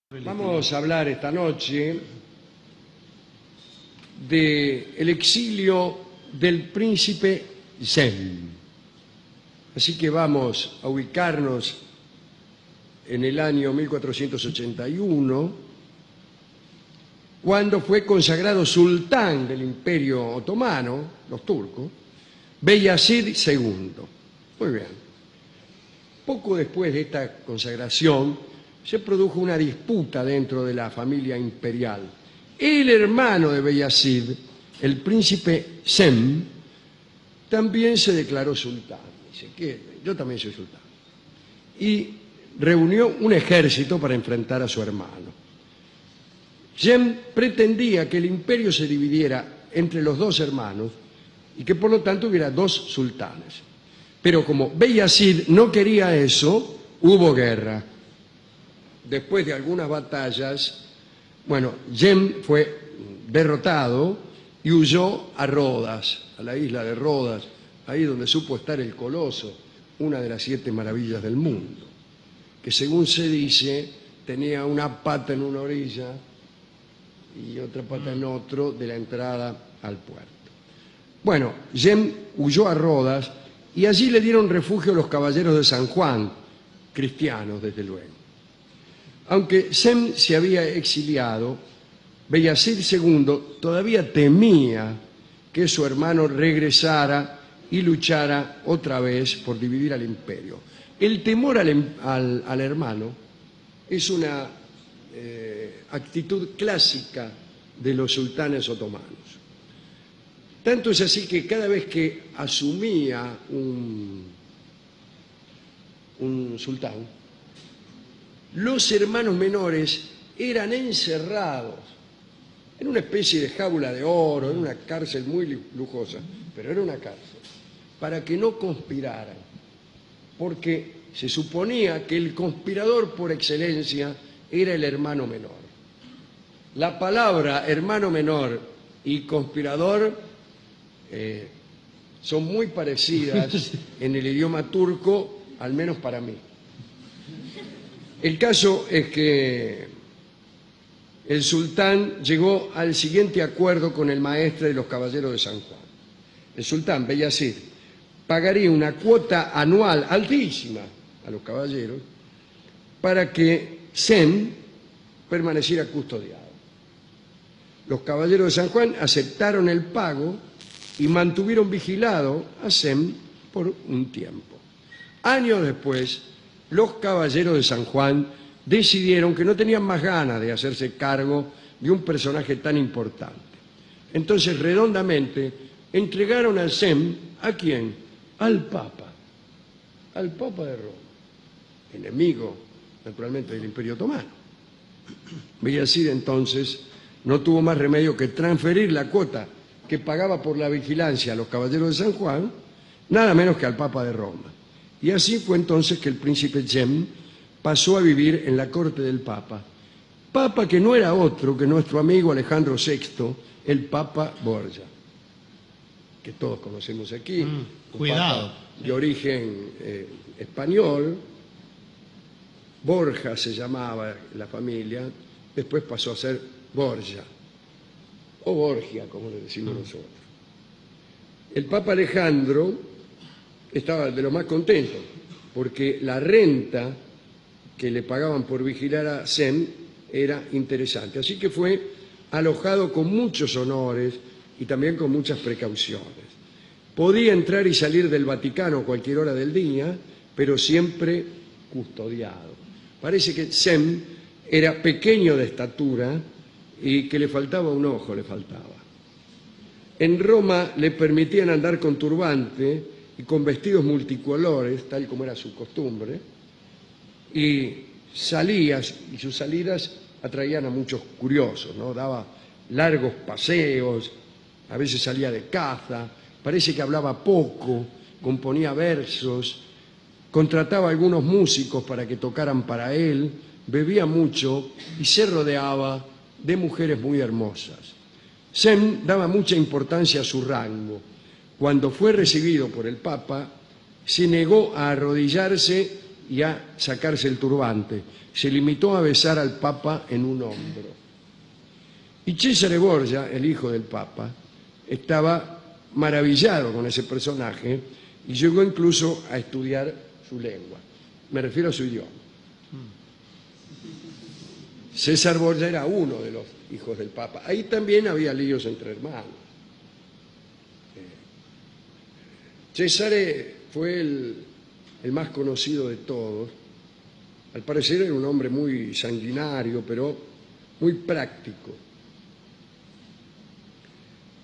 Vamos a hablar esta noche del exilio del príncipe Zen. Así que vamos a ubicarnos en el año 1481, cuando fue consagrado sultán del Imperio Otomano, los turcos, Beyazid II. Muy bien. Poco después de esta consagración, se produjo una disputa dentro de la familia imperial. El hermano de Beyazid, el príncipe Zen, también se declaró sultán. Dice que yo también soy sultán. Y reunió un ejército para enfrentar a su hermano. Zen pretendía que el imperio se dividiera entre los dos hermanos y que por lo tanto hubiera dos sultanes. Pero como Beyazid no quería eso, hubo guerra. Después de algunas batallas, Zen fue derrotado y huyó a Rodas, a la isla de Rodas, ahí donde supo estar el Coloso, una de las 7 maravillas del mundo, que según se dice tenía una pata en una orilla y otra pata en otro de la entrada al puerto. Zen huyó a Rodas y allí le dieron refugio los caballeros de San Juan, cristianos desde luego. Aunque Zen se había exiliado, Beyazid II todavía temía que su hermano regresara y luchara otra vez por dividir al imperio. El temor al hermano es una actitud clásica de los sultanes otomanos. Tanto es así que cada vez que asumía un sultán, los hermanos menores eran encerrados en una especie de jaula de oro, en una cárcel muy lujosa, pero era una cárcel, para que no conspiraran, porque se suponía que el conspirador por excelencia era el hermano menor. La palabra hermano menor y conspirador son muy parecidas en el idioma turco, al menos para mí. El caso es que el sultán llegó al siguiente acuerdo con el maestre de los caballeros de San Juan. El sultán, Beyazid, pagaría una cuota anual altísima a los caballeros para que Zen permaneciera custodiado. Los caballeros de San Juan aceptaron el pago y mantuvieron vigilado a Zen por un tiempo. Años después, los caballeros de San Juan decidieron que no tenían más ganas de hacerse cargo de un personaje tan importante. Entonces, redondamente, entregaron a Zen, ¿a quién? Al Papa de Roma, enemigo, naturalmente, del Imperio Otomano. Beyazid, entonces, no tuvo más remedio que transferir la cuota que pagaba por la vigilancia a los caballeros de San Juan, nada menos que al Papa de Roma. Y así fue entonces que el príncipe Zen pasó a vivir en la corte del Papa. Papa que no era otro que nuestro amigo Alejandro VI, el Papa Borgia, que todos conocemos aquí. Cuidado. Papa de origen español. Borja se llamaba la familia, después pasó a ser Borgia, o Borgia, como le decimos nosotros. El Papa Alejandro estaba de lo más contento, porque la renta que le pagaban por vigilar a Zen era interesante. Así que fue alojado con muchos honores y también con muchas precauciones. Podía entrar y salir del Vaticano a cualquier hora del día, pero siempre custodiado. Parece que Zen era pequeño de estatura y que le faltaba un ojo, le faltaba. En Roma le permitían andar con turbante y con vestidos multicolores, tal como era su costumbre, y sus salidas atraían a muchos curiosos, ¿no? Daba largos paseos, a veces salía de caza, parece que hablaba poco, componía versos, contrataba a algunos músicos para que tocaran para él, bebía mucho y se rodeaba de mujeres muy hermosas. Zen daba mucha importancia a su rango. Cuando fue recibido por el Papa, se negó a arrodillarse y a sacarse el turbante. Se limitó a besar al Papa en un hombro. Y Cesare Borgia, el hijo del Papa, estaba maravillado con ese personaje y llegó incluso a estudiar su lengua. Me refiero a su idioma. César Borgia era uno de los hijos del Papa. Ahí también había líos entre hermanos. Cesare fue el más conocido de todos. Al parecer era un hombre muy sanguinario, pero muy práctico.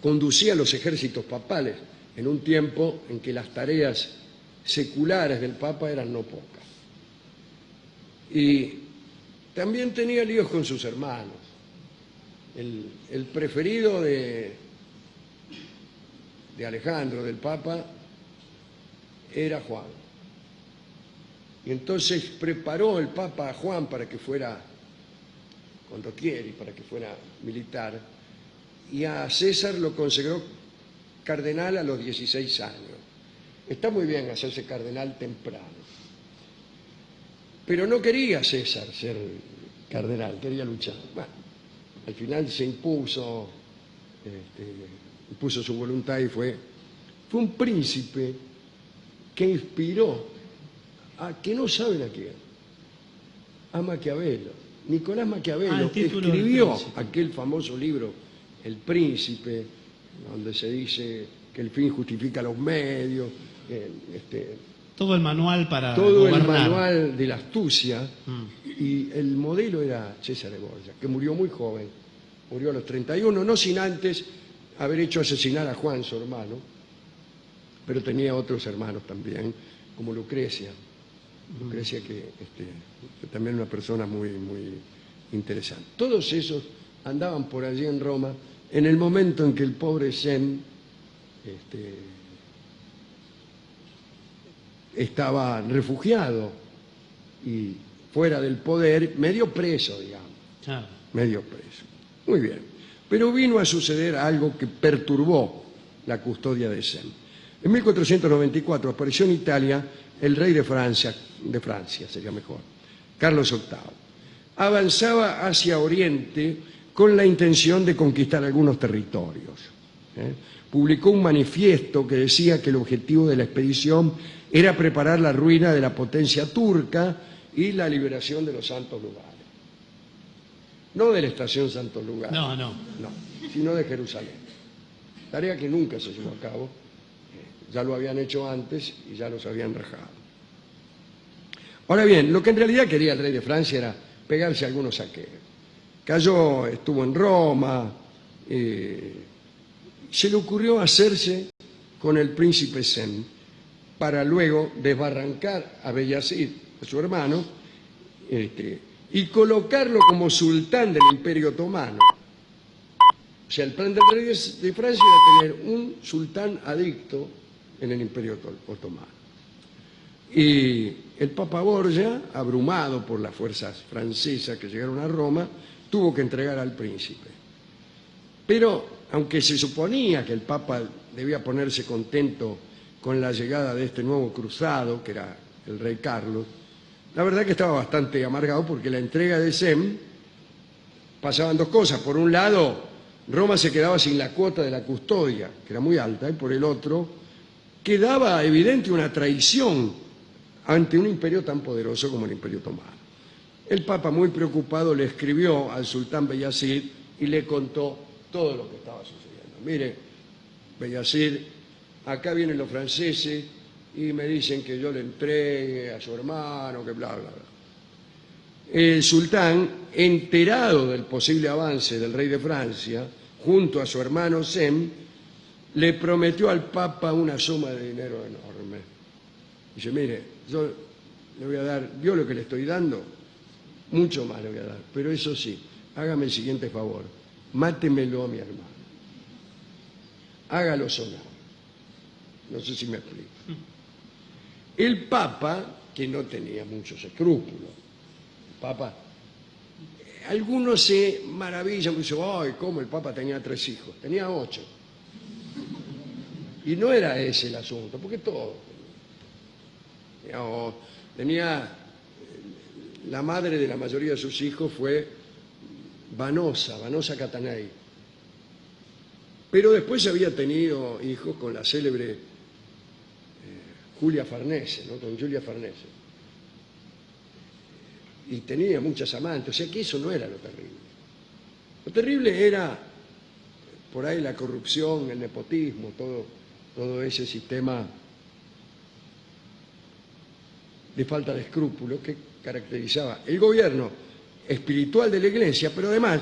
Conducía los ejércitos papales en un tiempo en que las tareas seculares del Papa eran no pocas. Y también tenía líos con sus hermanos. El preferido de Alejandro, del Papa, era Juan. Y entonces preparó el Papa a Juan para que fuera condottieri, para que fuera militar, y a César lo consagró cardenal a los 16 años. Está muy bien hacerse cardenal temprano. Pero no quería César ser cardenal, quería luchar. Bueno, al final se impuso, impuso su voluntad y fue un príncipe que inspiró a que no saben a quién, a Maquiavelo. Nicolás Maquiavelo escribió aquel famoso libro, El Príncipe, donde se dice que el fin justifica los medios, todo el manual para todo gobernar. El manual de la astucia, y el modelo era Cesare Borgia, que murió muy joven, murió a los 31, no sin antes haber hecho asesinar a Juan, su hermano, pero tenía otros hermanos también, como Lucrecia, que también es una persona muy, muy interesante. Todos esos andaban por allí en Roma en el momento en que el pobre Sem estaba refugiado y fuera del poder, medio preso, digamos. Medio preso. Muy bien. Pero vino a suceder algo que perturbó la custodia de Sem. En 1494 apareció en Italia el rey de Francia sería mejor, Carlos VIII. Avanzaba hacia Oriente con la intención de conquistar algunos territorios. Publicó un manifiesto que decía que el objetivo de la expedición era preparar la ruina de la potencia turca y la liberación de los santos lugares. No de la estación Santos Lugares. No, sino de Jerusalén. Tarea que nunca se llevó a cabo. Ya lo habían hecho antes y ya los habían rajado. Ahora bien, lo que en realidad quería el rey de Francia era pegarse a algunos saqueos. Cayó, estuvo en Roma, se le ocurrió hacerse con el príncipe Sem para luego desbarrancar a Beyazid, a su hermano, y colocarlo como sultán del Imperio Otomano. O sea, el plan del rey de Francia era tener un sultán adicto en el Imperio Otomano. Y el Papa Borgia, abrumado por las fuerzas francesas que llegaron a Roma, tuvo que entregar al príncipe. Pero, aunque se suponía que el Papa debía ponerse contento con la llegada de este nuevo cruzado, que era el rey Carlos, la verdad que estaba bastante amargado porque la entrega de Sem pasaban dos cosas. Por un lado, Roma se quedaba sin la cuota de la custodia, que era muy alta, y por el otro, quedaba evidente una traición ante un imperio tan poderoso como el Imperio Otomano. El Papa, muy preocupado, le escribió al sultán Beyazid y le contó todo lo que estaba sucediendo. Mire, Beyazid, acá vienen los franceses y me dicen que yo le entregue a su hermano, que bla, bla, bla. El sultán, enterado del posible avance del rey de Francia, junto a su hermano Sem, le prometió al Papa una suma de dinero enorme. Dice, mire, yo le voy a dar, ¿vio lo que le estoy dando? Mucho más le voy a dar, pero eso sí, hágame el siguiente favor, mátemelo a mi hermano. Hágalo sonar. No sé si me explico. El Papa, que no tenía muchos escrúpulos, el Papa, algunos se maravillan, dicen, ¡ay, cómo el Papa tenía 3 hijos! Tenía 8. Y no era ese el asunto, porque todo. tenía, la madre de la mayoría de sus hijos fue Vanosa Catanei. Pero después había tenido hijos con la célebre Julia Farnese, ¿no? Con Giulia Farnese. Y tenía muchas amantes, o sea que eso no era lo terrible. Lo terrible era por ahí la corrupción, el nepotismo, todo ese sistema de falta de escrúpulos que caracterizaba el gobierno espiritual de la Iglesia, pero además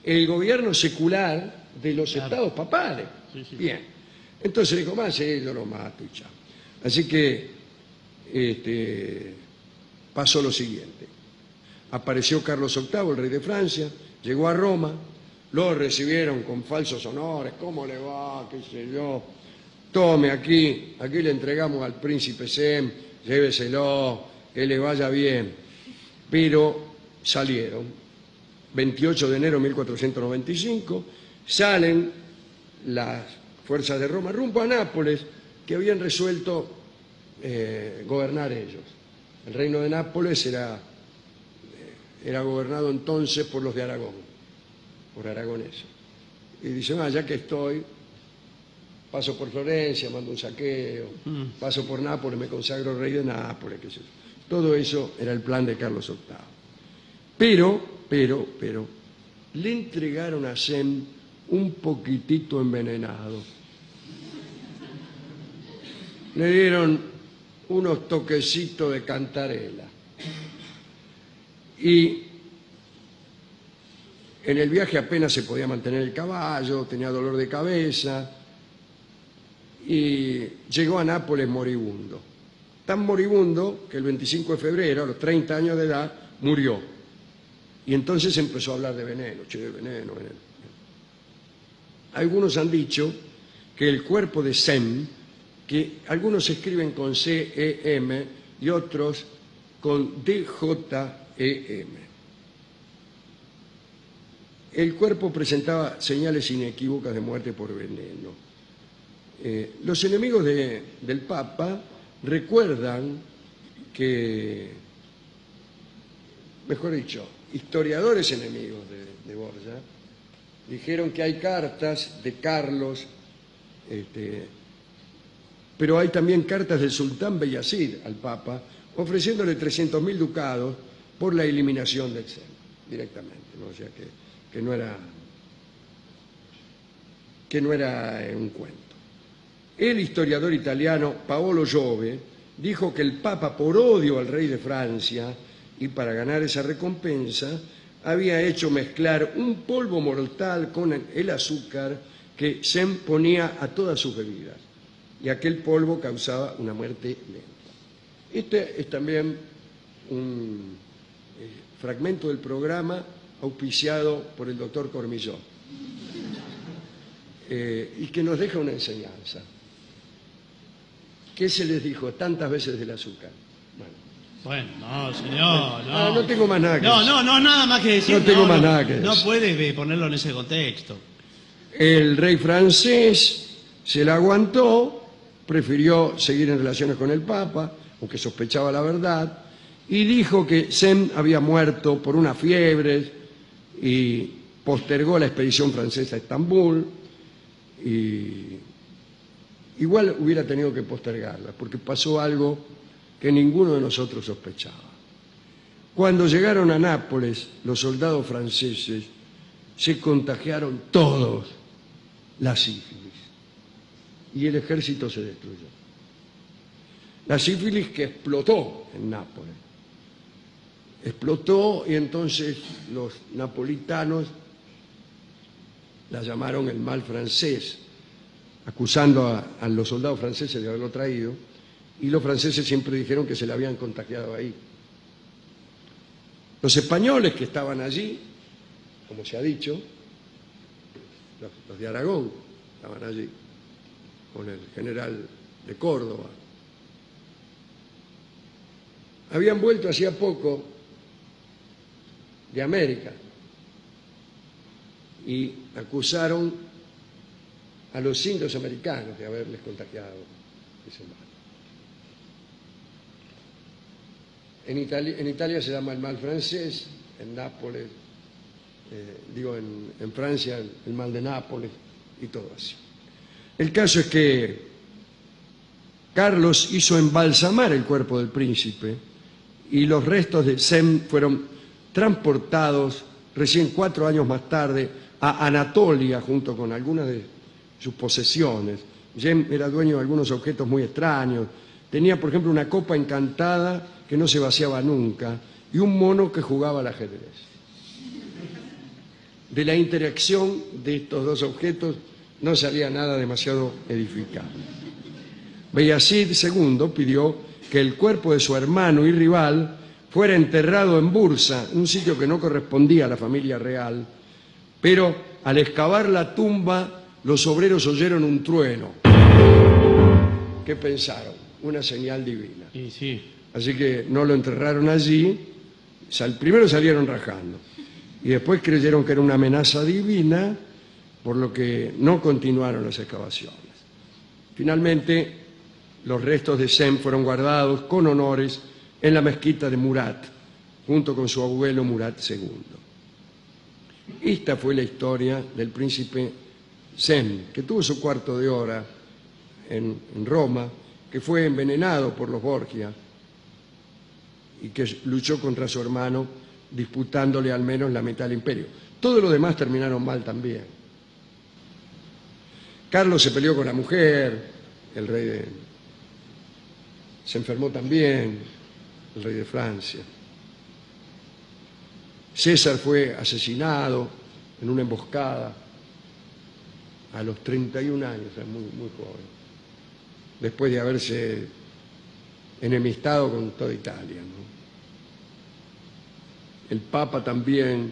el gobierno secular de los estados papales. Sí, sí. Bien, entonces dijo, más yo lo mato y chao. Así que pasó lo siguiente. Apareció Carlos VIII, el rey de Francia, llegó a Roma, lo recibieron con falsos honores, ¿cómo le va? ¿Qué sé yo? Tome aquí le entregamos al príncipe Sem, lléveselo, que le vaya bien. Pero salieron, 28 de enero de 1495, salen las fuerzas de Roma rumbo a Nápoles, que habían resuelto gobernar ellos. El reino de Nápoles era gobernado entonces por los de Aragón, por aragoneses. Y dicen, ya que estoy, paso por Florencia, mando un saqueo, paso por Nápoles, me consagro rey de Nápoles, qué sé yo. Todo eso era el plan de Carlos VIII. Pero, le entregaron a Sem un poquitito envenenado. Le dieron unos toquecitos de cantarela. Y en el viaje apenas se podía mantener el caballo, tenía dolor de cabeza y llegó a Nápoles moribundo. Tan moribundo que el 25 de febrero, a los 30 años de edad, murió. Y entonces empezó a hablar de veneno, veneno. Algunos han dicho que el cuerpo de Sem, que algunos escriben con C-E-M y otros con D-J-E-M. El cuerpo presentaba señales inequívocas de muerte por veneno. Los enemigos del Papa recuerdan que, mejor dicho, historiadores enemigos de Borgia dijeron que hay cartas de Carlos, pero hay también cartas del sultán Beyazid al Papa ofreciéndole 300.000 ducados por la eliminación del Sem, directamente, ¿no? O sea que no era un cuento. El historiador italiano Paolo Giove dijo que el Papa, por odio al rey de Francia y para ganar esa recompensa, había hecho mezclar un polvo mortal con el azúcar que Sem ponía a todas sus bebidas, y aquel polvo causaba una muerte lenta. Este es también un fragmento del programa auspiciado por el doctor Cormillot, y que nos deja una enseñanza. ¿Qué se les dijo tantas veces del azúcar? Bueno, no, señor, no. No tengo más nada que decir. No, nada más que decir. No tengo más nada que decir. No puede ponerlo en ese contexto. El rey francés se la aguantó, prefirió seguir en relaciones con el Papa, aunque sospechaba la verdad, y dijo que Sem había muerto por una fiebre y postergó la expedición francesa a Estambul. Y igual hubiera tenido que postergarla, porque pasó algo que ninguno de nosotros sospechaba. Cuando llegaron a Nápoles, los soldados franceses se contagiaron todos la sífilis y el ejército se destruyó. La sífilis que explotó en Nápoles. Explotó y entonces los napolitanos la llamaron el mal francés, acusando a los soldados franceses de haberlo traído, y los franceses siempre dijeron que se la habían contagiado ahí. Los españoles que estaban allí, como se ha dicho, los de Aragón estaban allí, con el general de Córdoba, habían vuelto hacía poco de América y acusaron a los indios americanos de haberles contagiado ese mal. En Italia se llama el mal francés, en Nápoles, en Francia el mal de Nápoles y todo así. El caso es que Carlos hizo embalsamar el cuerpo del príncipe y los restos de Sem fueron transportados recién 4 años más tarde a Anatolia junto con algunas de sus posesiones. Sem era dueño de algunos objetos muy extraños. Tenía, por ejemplo, una copa encantada que no se vaciaba nunca y un mono que jugaba al ajedrez. De la interacción de estos dos objetos no salía nada demasiado edificante. Beyazid II pidió que el cuerpo de su hermano y rival fuera enterrado en Bursa, un sitio que no correspondía a la familia real, pero al excavar la tumba los obreros oyeron un trueno. ¿Qué pensaron? Una señal divina. Y sí. Así que no lo enterraron allí, primero salieron rajando y después creyeron que era una amenaza divina, por lo que no continuaron las excavaciones. Finalmente, los restos de Sem fueron guardados con honores en la mezquita de Murat, junto con su abuelo Murat II. Esta fue la historia del príncipe Sem, que tuvo su cuarto de hora en Roma, que fue envenenado por los Borgia y que luchó contra su hermano disputándole al menos la mitad del imperio. Todos los demás terminaron mal también. Carlos se peleó con la mujer, se enfermó también, el rey de Francia. César fue asesinado en una emboscada a los 31 años, o sea, muy, muy joven, después de haberse enemistado con toda Italia, ¿no? El Papa también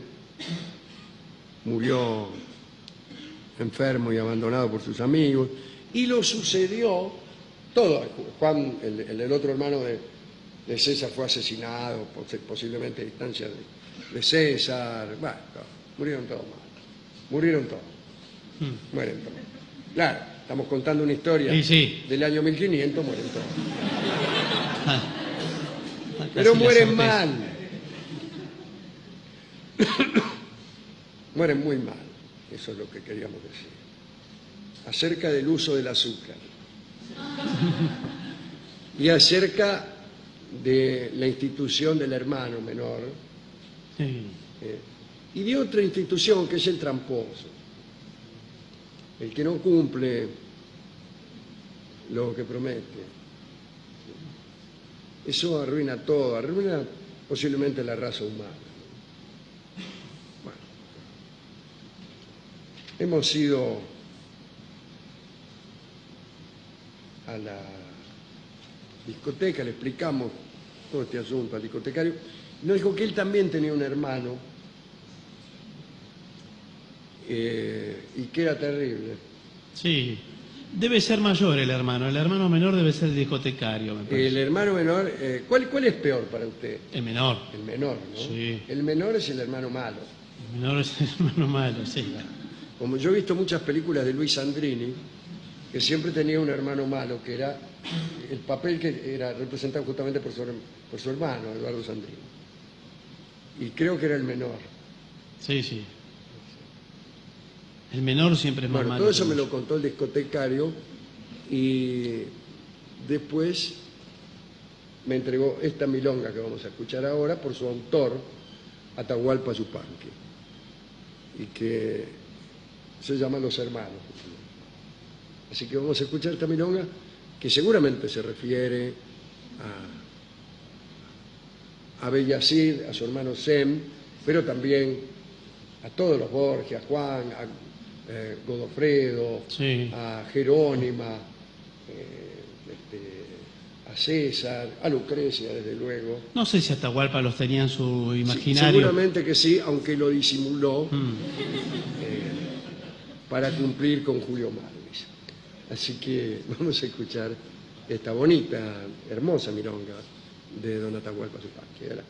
murió enfermo y abandonado por sus amigos, y lo sucedió todo. Juan, el otro hermano de César, fue asesinado, posiblemente a distancia de César. Bueno, murieron todos mal. Murieron todos. Mueren todos. Claro, estamos contando una historia del año 1500, mueren todos. Pero mueren mal. Mueren muy mal. Eso es lo que queríamos decir. Acerca del uso del azúcar. Y acerca de la institución del hermano menor. Sí. Y de otra institución que es el tramposo. El que no cumple lo que promete. Eso arruina todo, arruina posiblemente la raza humana. Bueno, hemos ido a la discoteca, le explicamos todo este asunto al discotecario. Nos dijo que él también tenía un hermano y que era terrible. Sí, debe ser mayor el hermano menor debe ser el discotecario, me parece. El hermano menor, ¿cuál es peor para usted? El menor. El menor, ¿no? Sí. El menor es el hermano malo. El menor es el hermano malo, sí. Como yo he visto muchas películas de Luis Sandrini, que siempre tenía un hermano malo, que era el papel que era representado justamente por su hermano, Eduardo Sandrini. Y creo que era el menor. Sí, sí. El menor siempre es más malo. Todo eso me lo contó el discotecario y después me entregó esta milonga que vamos a escuchar ahora por su autor, Atahualpa Yupanqui, y que se llama Los Hermanos. Así que vamos a escuchar esta milonga que seguramente se refiere a Beyazid, a su hermano Sem, pero también a todos los Borgia, a Juan, a Godofredo, sí, a Jerónima, a César, a Lucrecia, desde luego. No sé si Atahualpa los tenía en su imaginario. Seguramente que sí, aunque lo disimuló para cumplir con Julio Magnus. Así que vamos a escuchar esta bonita, hermosa milonga de don Atahualpa Yupanqui.